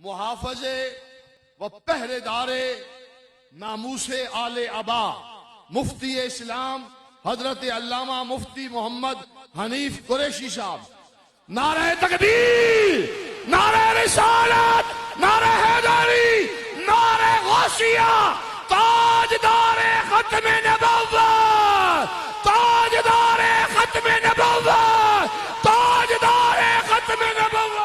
मुहाफ़ज़े व पहरेदारे नामूसे आले अबा मुफ्ती इस्लाम हजरत अल्लामा मुफ्ती मोहम्मद हनीफ कुरैशी साहब। नारे तकबीर, नारे रिसालत, नारे हैदरी, नारे गौसिया, ताजदारे खत्मे नबुव्वत, ताजदारे खत्मे नबुव्वत, ताजदारे खत्मे नबुव्वत।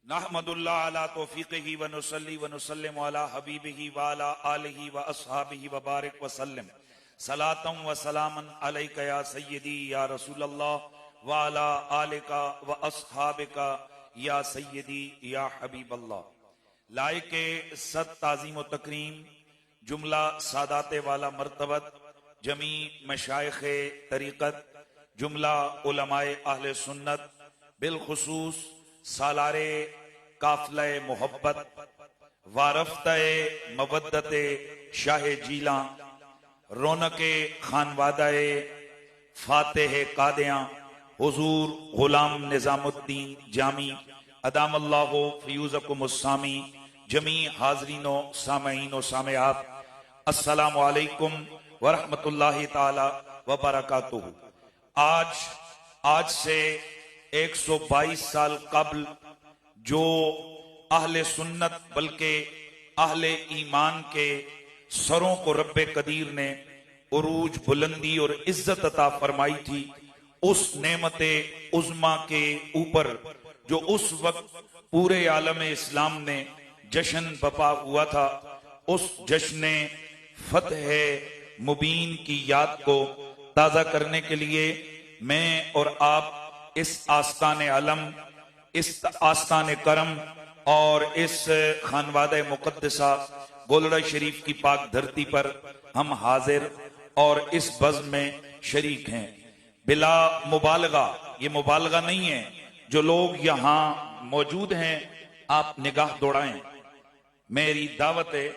नहमदुल्लाह अला तौफीक़िही व नुसल्ली व नुसल्लिमु अला हबीबिही व अला आलिही व अस्हाबिही व बारिक व सल्लिम सलातम व सलामन अलैका या सय्यदी या रसूलल्लाह व अला आलिका व अस्हाबिका या सय्यदी या हबीबल्लाह। लायके सद ताज़ीम व तकरीम जुमला सादाते वाला मर्तबत जमी मशाइखे तरीक़त जुमला उलमाए अहले सुन्नत बिलखुसूस सालारे काफले मोहब्बत वारफ्ते मवद्दते शाह जीला रौनके खानवादाए फातेह कादियां हुजूर गुलाम निजामुद्दीन जामी अदामल्लाहु फ़यूज़कुमुस्सामी जमी हाज़रीनो सामईनो सामयात अस्सलामु अलैकुम व रहमतुल्लाहि ताला व बरकातुहू। आज से 122 साल कबल जो अहले सुन्नत बल्कि अहले ईमान के सरों को रब्बे कदीर ने उरूज बुलंदी और इज्जत अता फरमाई थी, उस नेमते उज़्मा के ऊपर जो उस वक्त पूरे आलम इस्लाम ने जश्न बपा हुआ था, उस जश्न फतह मुबीन की याद को ताज़ा करने के लिए मैं और आप इस आस्ताने अलम, इस आस्ताने करम और इस खानवादे मुकद्दसा गोलड़ा शरीफ की पाक धरती पर हम हाजिर और इस बज़्म में शरीक हैं। बिला मुबालगा, ये मुबालगा नहीं है, जो लोग यहाँ मौजूद हैं आप निगाह दौड़ाएं, मेरी दावत है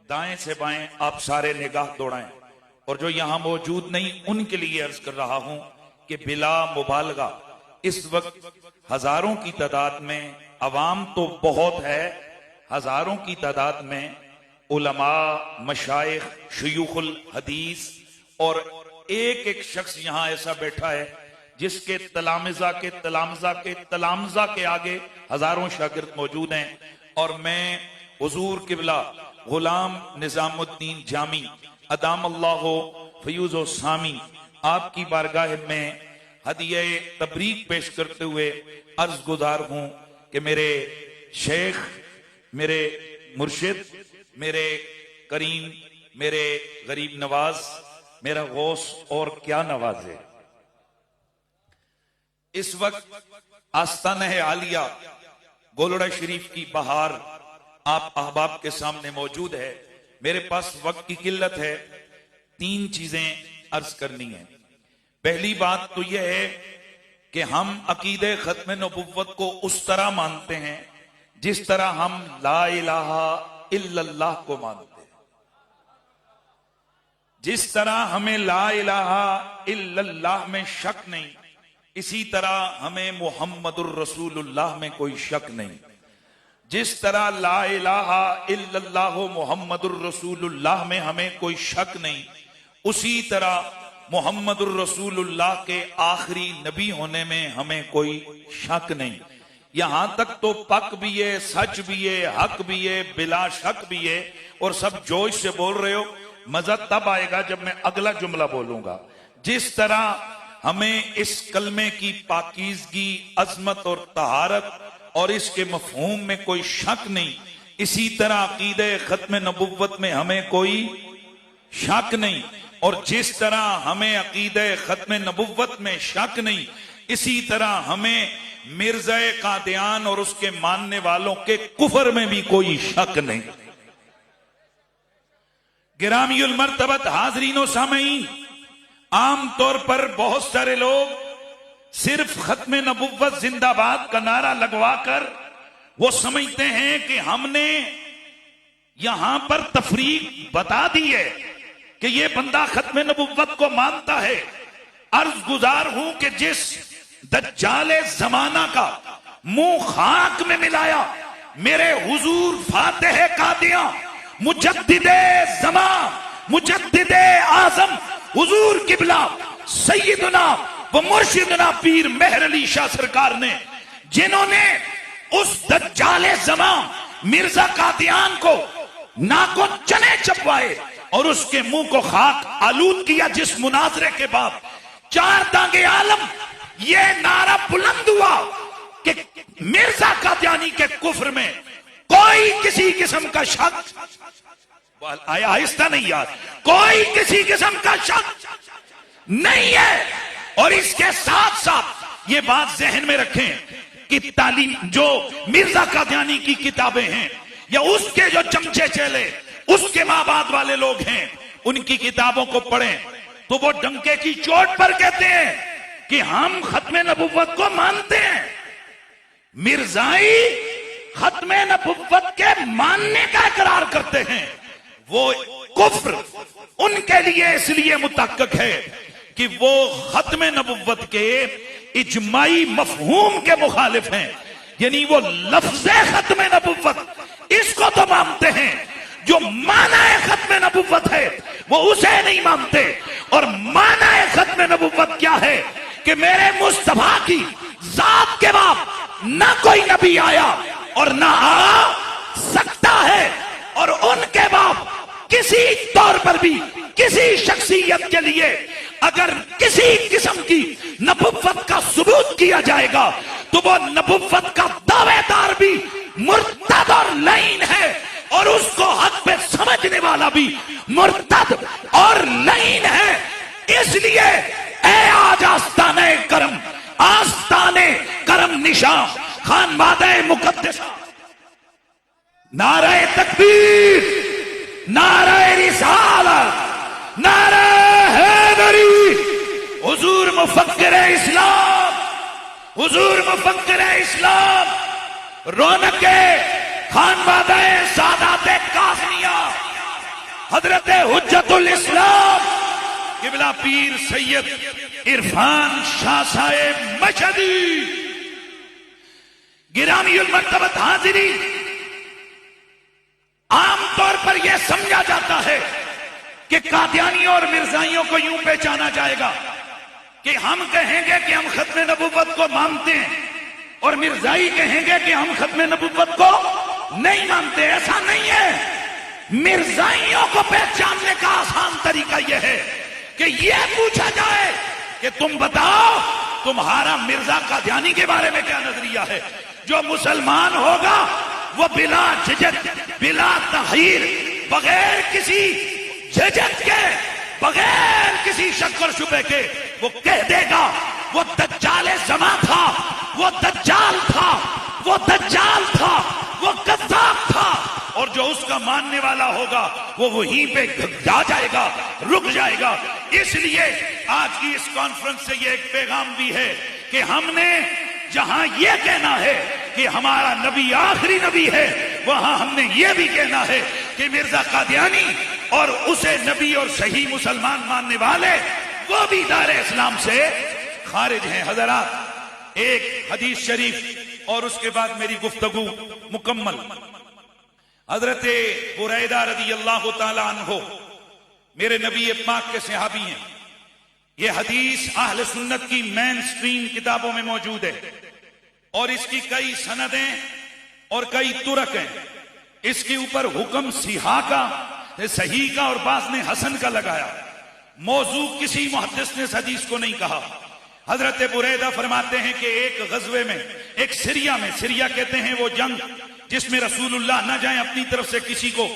दाएं से बाएं आप सारे निगाह दौड़ाएं, और जो यहाँ मौजूद नहीं उनके लिए अर्ज कर रहा हूं कि बिला मुबालगा इस वक्त हजारों की तादाद में, अवाम तो बहुत है, हजारों की तादाद में उलमा, मशाइख, शयूखुल हदीस और एक एक शख्स यहां ऐसा बैठा है जिसके तलामजा के तलामजा के तलामजा के आगे हजारों शागिर्द मौजूद हैं। और मैं हुजूर किबला गुलाम निजामुद्दीन जामी अदामल्लाहु फ़यूज़ो सामी आपकी बारगाह में हदिये तबरीक पेश करते हुए अर्ज गुजार हूं कि मेरे शेख, मेरे मुर्शिद, मेरे करीम, मेरे गरीब नवाज, मेरा गौस और क्या नवाजे, इस वक्त आस्ताना आलिया गोलड़ा शरीफ की बहार आप अहबाब के सामने मौजूद है। मेरे पास वक्त की किल्लत है, 3 चीजें अर्ज करनी है। पहली बात तो यह है कि हम अकीदे खत्म नबुव्वत को उस तरह मानते हैं जिस तरह हम ला इलाहा इल्लल्लाह को मानते हैं। जिस तरह हमें ला इलाहा इल्लल्लाह में शक नहीं, इसी तरह हमें मुहम्मदुर रसूलुल्लाह में कोई शक नहीं। जिस तरह ला इलाहा इल्लल्लाह मुहम्मदुर रसूलुल्लाह में हमें कोई शक नहीं, उसी तरह मुहम्मदुर रसूलुल्लाह के आखिरी नबी होने में हमें कोई शक नहीं। यहां तक तो पक भी है, सच भी है, हक भी है, बिला शक भी है, और सब जोश से बोल रहे हो। मजा तब आएगा जब मैं अगला जुमला बोलूंगा। जिस तरह हमें इस कलमे की पाकीज़गी, अजमत और तहारत और इसके मफहूम में कोई शक नहीं, इसी तरह अकीदे खत्म नबुव्वत में हमें कोई शक नहीं। और जिस तरह हमें अकीदे खत्म नबुव्वत में शक नहीं, इसी तरह हमें मिर्ज़ा कादियान और उसके मानने वालों के कुफर में भी कोई शक नहीं। गिरामीउल मर्तबत हाज़रीन व सामईन, आमतौर पर बहुत सारे लोग सिर्फ खत्म नबुव्वत जिंदाबाद का नारा लगवाकर वो समझते हैं कि हमने यहां पर तफरीक बता दी है कि ये बंदा खत्म नबुव्वत को मानता है। अर्ज गुजार हूं कि जिस दज्जाले जमाना का मुंह खाक में मिलाया मेरे हुजूर फातिह कादियां मुजद्दिदे ज़मा मुजद्दिदे आजम हुजूर किबला सैयदना व मुर्शिदना पीर मेहर अली शाह सरकार ने, जिन्होंने उस दज्जाले ज़मा मिर्जा कादियान को नाको चने चपवाए और उसके मुंह को खाक आलूद किया, जिस मुनाजरे के बाद चार दांगे आलम ये नारा बुलंद हुआ कि मिर्जा कादियानी के कुफ्र में कोई किसी किस्म का शक, आया आहिस्ता नहीं यार, कोई किसी किस्म का शक नहीं है। और इसके साथ साथ ये बात जहन में रखें कि तालीम जो मिर्जा कादियानी की किताबें हैं या उसके जो चमचे चेले उसके माँ बाप वाले लोग हैं उनकी किताबों को पढ़ें तो वो डंके की चोट पर कहते हैं कि हम खत्म नबुव्वत को मानते हैं। मिर्जाई खत्म नबुव्वत के मानने का इकरार करते हैं। वो कुफ्र उनके लिए इसलिए मुतहक्कक है कि वो खत्म नबुव्वत के इजमाई मफहूम के मुखालिफ हैं, यानी वो लफ्ज़े खत्म नबुव्वत इसको तो मानते हैं, जो माना खत्म नबुव्वत है वो उसे नहीं मानते। और माना खत्म नबुव्वत क्या है कि मेरे मुस्तफा की जात के बाद ना कोई नबी आया और ना आ सकता है, और उनके बाद किसी तौर पर भी किसी शख्सियत के लिए अगर किसी किस्म की नबुव्वत का सबूत किया जाएगा तो वो नबुव्वत का दावेदार भी मुर्तद और लईन है, और उसको हक पे समझने वाला भी मुर्तद और लईन है। इसलिए ए आज आस्ताने करम निशां खानवादे मुकद्दसा, नारे तकबीर, नारे रिसालत, नारे हैदरी, हुजूर मुफक्किर इस्लाम, हुजूर मुफक्किर इस्लाम, रौनके खानवादे सादाते काज़निया, हजरत हुज्जतुल इस्लाम किबला पीर सैयद इरफान शाह साहेब मशहदी, गिरामीउल मर्तबत हाजिरी। आमतौर पर यह समझा जाता है कि कादियानियों और मिर्जाइयों को यूं पहचाना जाएगा कि हम कहेंगे कि हम खत्म नबुव्वत को मानते हैं और मिर्जाई कहेंगे कि हम खत्म नबुव्वत को नहीं मानते। ऐसा नहीं है। मिर्जाइयों को पहचानने का आसान तरीका यह है कि यह पूछा जाए कि तुम बताओ तुम्हारा मिर्जा कादियानी के बारे में क्या नजरिया है। जो मुसलमान होगा वो बिला झिझक, बिला तहीर, बगैर किसी झिझक के, बगैर किसी शक और शुबे के वो कह देगा वो दज्जाले ज़मा था, वो दज्जाल था, वो दज्जाल था, वो कज़्ज़ाब था। और जो उसका मानने वाला होगा वो वहीं पे जा जाएगा, रुक जाएगा। इसलिए आज की इस कॉन्फ्रेंस से ये एक पैगाम भी है कि हमने जहां ये कहना है कि हमारा नबी आखिरी नबी है, वहां हमने ये भी कहना है कि मिर्जा कादियानी और उसे नबी और सही मुसलमान मानने वाले वो भी दायरे इस्लाम से खारिज हैं। हजरात, एक हदीस शरीफ और उसके बाद मेरी गुफ्तगू मुकम्मल। हजरत बुरैदा रज़ी अल्लाह तआला अन्हु मेरे नबी पाक के सहाबी हैं। यह हदीस अहले सुन्नत की मेन स्ट्रीम किताबों में मौजूद है और इसकी कई सनदें और कई तुरक हैं। इसके ऊपर हुक्म सिहा का, सही का और बाज ने हसन का लगाया। मौजू किसी मुहद्दिस ने इस हदीस को नहीं कहा। हजरत बुरैदा फरमाते हैं कि एक गजवे में, एक सिरिया में, सिरिया कहते हैं वो जंग जिसमें रसूलुल्लाह न जाए अपनी तरफ से किसी को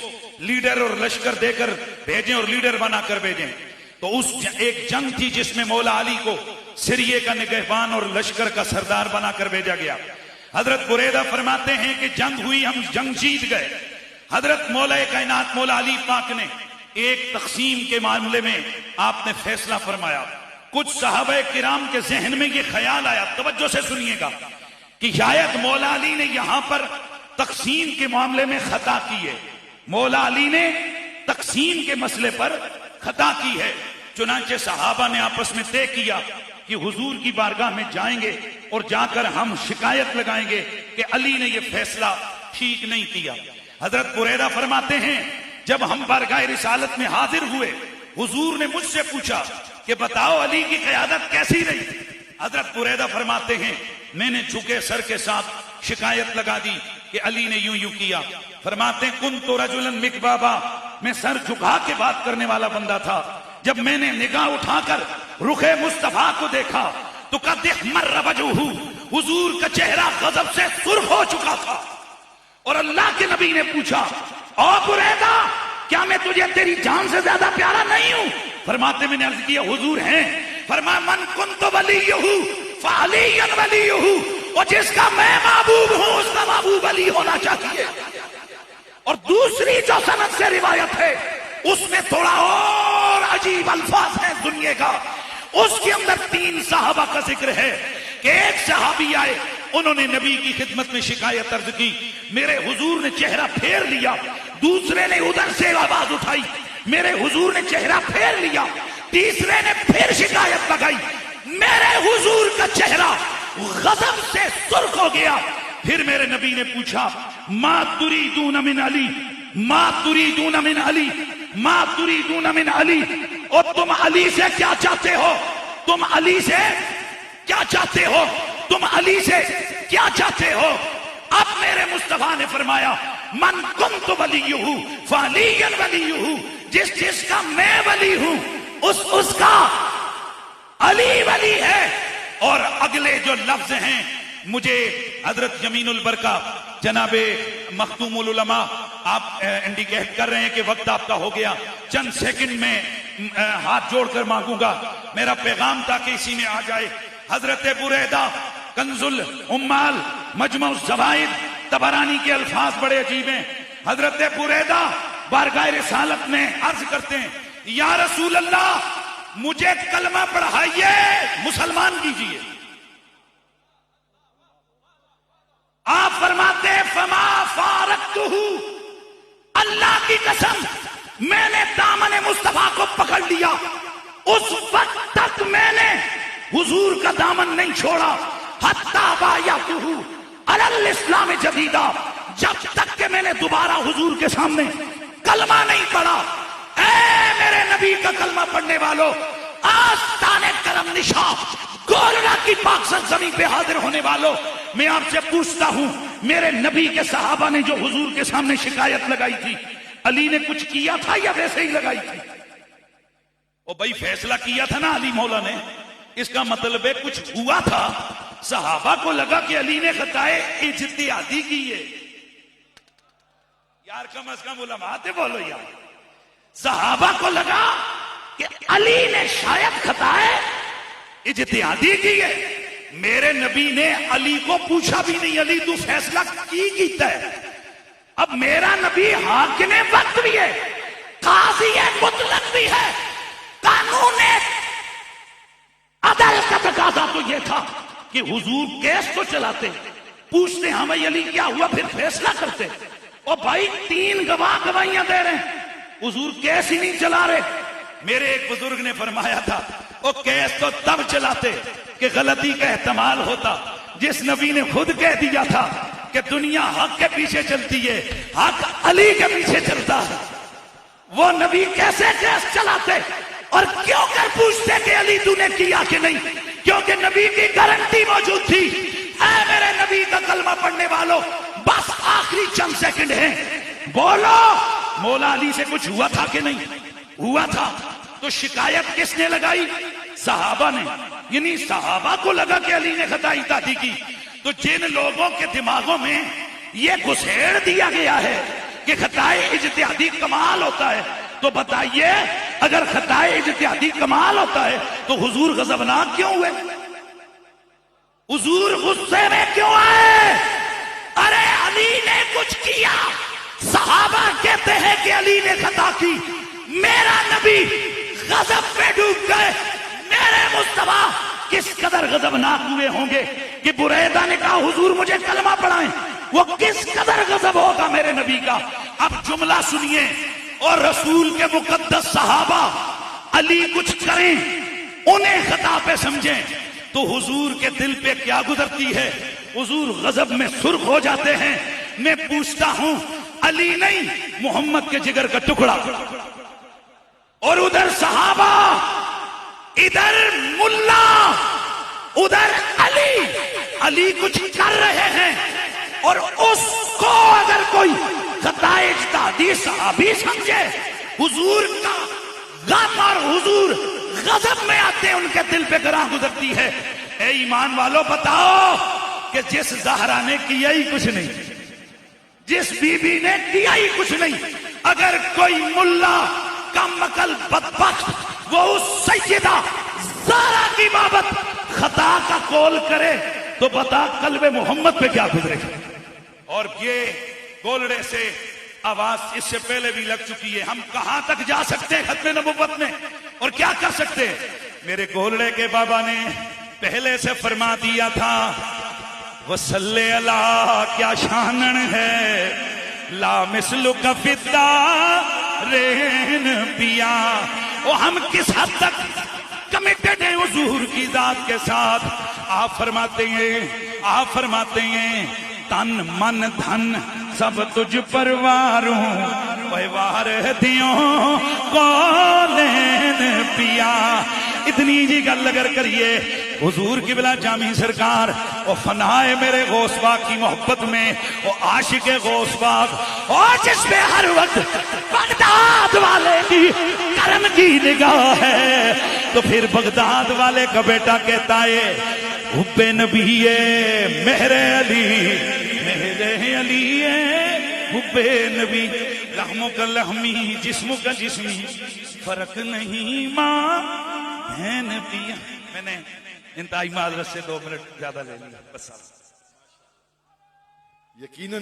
लीडर और लश्कर देकर भेजें और लीडर बनाकर भेजें, तो उस एक जंग थी जिसमें मौला अली को सिरिये का निगहबान और लश्कर का सरदार बनाकर भेजा गया। हजरत बुरैदा फरमाते हैं कि जंग हुई, हम जंग जीत गए। हजरत मौला कायनात मौला अली पाक ने एक तकसीम के मामले में आपने फैसला फरमाया। कुछ सहाबे किराम के जहन में ये ख्याल आया, तवज्जो से सुनिएगा, कि शायद मौला अली ने यहां पर तकसीम के मामले में खता की है। मौला अली ने तकसीम के मसले पर खता की है। चुनांचे सहाबा ने आपस में तय किया कि हुजूर की बारगाह में जाएंगे और जाकर हम शिकायत लगाएंगे कि अली ने यह फैसला ठीक नहीं किया। हजरत बुरैदा फरमाते हैं, जब हम बारगाह रिसालत में हाजिर हुए, हुजूर ने मुझसे पूछा कि बताओ अली की क़यादत कैसी रही। हजरत बुरैदा फरमाते हैं, मैंने झुके सर के साथ शिकायत लगा दी कि अली ने यूं यूं किया। फरमाते हैं, कुन तो रजुलन मिकबाबा, मैं सर झुका के बात करने वाला बंदा था। जब मैंने निगाह उठाकर रुखे मुस्तफा को देखा तो कद मर्र वजहू, हुजूर का चेहरा गजब से सुर्ख हो चुका था। और अल्लाह के नबी ने पूछा, ओ बुरैदा, क्या मैं तुझे तेरी जान से ज्यादा प्यारा नहीं हूं? फरमाते मैंने अर्ज किया, हुजूर हैं। फरमाया, मन कुंतु वलियुहु फअलियुन वलियुहु, और जिसका मैं महबूब हूं उसका महबूब अली होना चाहिए। और दूसरी जो सनद से रिवायत है उसमें थोड़ा और अजीब अल्फाज है सुनिएगा। उसके अंदर 3 सहाबा का जिक्र है कि एक सहाबी आए, उन्होंने नबी की खिदमत में शिकायत अर्ज की, मेरे हुजूर ने चेहरा फेर लिया। दूसरे ने उधर से आवाज उठाई, मेरे हुजूर ने चेहरा फेर लिया। तीसरे ने फिर शिकायत लगाई, मेरे हुजूर का चेहरा गजब से सुर्ख हो गया। फिर मेरे नबी ने पूछा, मा तुरीदून मिन अली, मा तुरीदून मिन अली, मा तुरीदून मिन अली, और तुम अली से क्या चाहते हो? तुम अली से क्या चाहते हो? तुम अली से क्या चाहते हो? अब मेरे मुस्तफा ने फरमाया, मन कुंतु वलियुहु फअलियुन वलियुहु, जिसका मैं वली हूं उसका अली वली है। और अगले जो लफ्ज हैं, मुझे हजरत जमीनुल बरका जनाबे मखदूमुल उलमा आप इंडिकेट कर रहे हैं कि वक्त आपका हो गया। चंद सेकंड में हाथ जोड़कर मांगूंगा, मेरा पैगाम ताकि इसी में आ जाए। हजरत बुरैदा कंजुल उम्माल मजमउ ज़वाइद तबरानी के अल्फाज बड़े अजीब हैं। हजरत बुरैदा बारगाह रिसालत में अर्ज करते हैं, या रसूल अल्लाह, मुझे कलमा पढ़ाइए, मुसलमान कीजिए। आप फरमाते हैं, फमा फारक्तुहु, अल्लाह की कसम मैंने दामन मुस्तफा को पकड़ लिया, उस वक्त तक मैंने हुजूर का दामन नहीं छोड़ा, हत्ता बायअतुहु अलल इस्लाम जदीदा, जब तक के मैंने दोबारा हुजूर के सामने कलमा नहीं पढ़ा। ऐ मेरे नबी का कलमा पढ़ने वालों, आस्ताने करम निशा गोलरा की पाकसर जमीन पे हाजिर होने वालों, मैं आपसे पूछता हूं, मेरे नबी के सहाबा ने जो हुजूर के सामने शिकायत लगाई थी, अली ने कुछ किया था या वैसे ही लगाई थी? ओ भाई, फैसला किया था ना अली मौला ने, इसका मतलब है कुछ हुआ था। सहाबा को लगा कि अली ने खताए इज्तिहादी की है। यार कम अज कम उलमा थे, बोलो यार। सहाबा को लगा कि अली ने शायद खताए इज्तिहादी की है। मेरे नबी ने अली को पूछा भी नहीं, अली तू फैसला की कीता है? अब मेरा नबी हाकिम वक्त भी है, काजी मुतलक भी है। कानून अदालत का तकाजा तो यह था कि हुजूर केस तो चलाते, पूछते हमें अली क्या हुआ, फिर फैसला करते। और भाई 3 गवाह गवाहियां दे रहे हैं, हुजूर केस ही नहीं चला रहे। मेरे एक बुजुर्ग ने फरमाया था, वो केस तो तब चलाते कि गलती का एहतमाल होता। जिस नबी ने खुद कह दिया था कि दुनिया हक के पीछे चलती है, हक अली के पीछे चलता है, वो नबी कैसे केस चलाते और क्यों कर पूछते कि अली तूने किया कि नहीं? क्योंकि नबी की गारंटी मौजूद थी। ऐ मेरे नबी का कलमा पढ़ने वालों, बस आखिरी चंद सेकंड हैं, बोलो मौला अली से कुछ हुआ था कि नहीं? हुआ था। तो शिकायत किसने लगाई? सहाबा ने। यानी सहाबा को लगा कि अली ने खता इत्यादि की। तो जिन लोगों के दिमागों में यह घुसेड़ दिया गया है कि खताए इज्तिहादी कमाल होता है, तो बताइए अगर खताए इज्तिहादी कमाल होता है तो हुजूर गजबनाक क्यों हुए? हुजूर गुस्से में क्यों आए? अरे अली ने कुछ किया, सहाबा कहते हैं कि अली ने खता की, मेरा नबी गजब में डूब गए। मेरे मुस्तफा किस कदर गजबनाक हुए होंगे कि बुरैदा ने कहा हुजूर मुझे कलमा पढ़ाएं, वो किस कदर गजब होगा मेरे नबी का। अब जुमला सुनिए, और रसूल के मुकद्दस सहाबा अली कुछ करें उन्हें खता पे समझें तो हुजूर के दिल पे क्या गुजरती है, हुजूर गजब में सुर्ख हो जाते हैं। मैं पूछता हूं, अली नहीं मोहम्मद के जिगर का टुकड़ा, और उधर सहाबा, इधर मुल्ला, उधर अली। अली कुछ कर रहे हैं और उसको अगर कोई सहाबी समझे, हुजूर का गम और हुजूर गजब में आते हैं, उनके दिल पे गराह गुजरती है। ए ईमान वालों, बताओ कि जिस ज़हरा ने किया ही कुछ नहीं, जिस बीबी ने किया ही कुछ नहीं, अगर कोई मुल्ला कम अकल बदबख्त वो उस सैयदा ज़हरा की बाबत खता का कौल करे तो बता कल्बे मोहम्मद पे क्या गुजरेगा। और ये गोलड़े से आवाज इससे पहले भी लग चुकी है। हम कहां तक जा सकते हैं खत्मे नबुव्वत में और क्या कर सकते हैं। मेरे गोलड़े के बाबा ने पहले से फरमा दिया था, वसल्ले अला क्या शानन है, ला मिसलु का फिदा रेन पिया। वो हम किस हद तक कमिटेड हैं हुजूर की जात के साथ। आप फरमाते हैं तन मन धन सब तुझ पर वारूं, वार दियो कौन पिया। इतनी जी गल अगर करिए हुजूर की बिला जामी सरकार और फनाए मेरे गौसबाग की मोहब्बत में, वो आशिक गौसबाग और जिसमें हर वक्त बगदाद वाले की करम की निगाह है, तो फिर बगदाद वाले का बेटा कहता है हुब्बे नबी मेहरे अली, मेहरे अली हुब्बे नबी, लहमों का लहमी जिस्मों का जिस्मी, फर्क नहीं माँ बहन पिया। मैंने इंतहाई माजरत से 2 मिनट ज्यादा ले लिया बस। यकीनन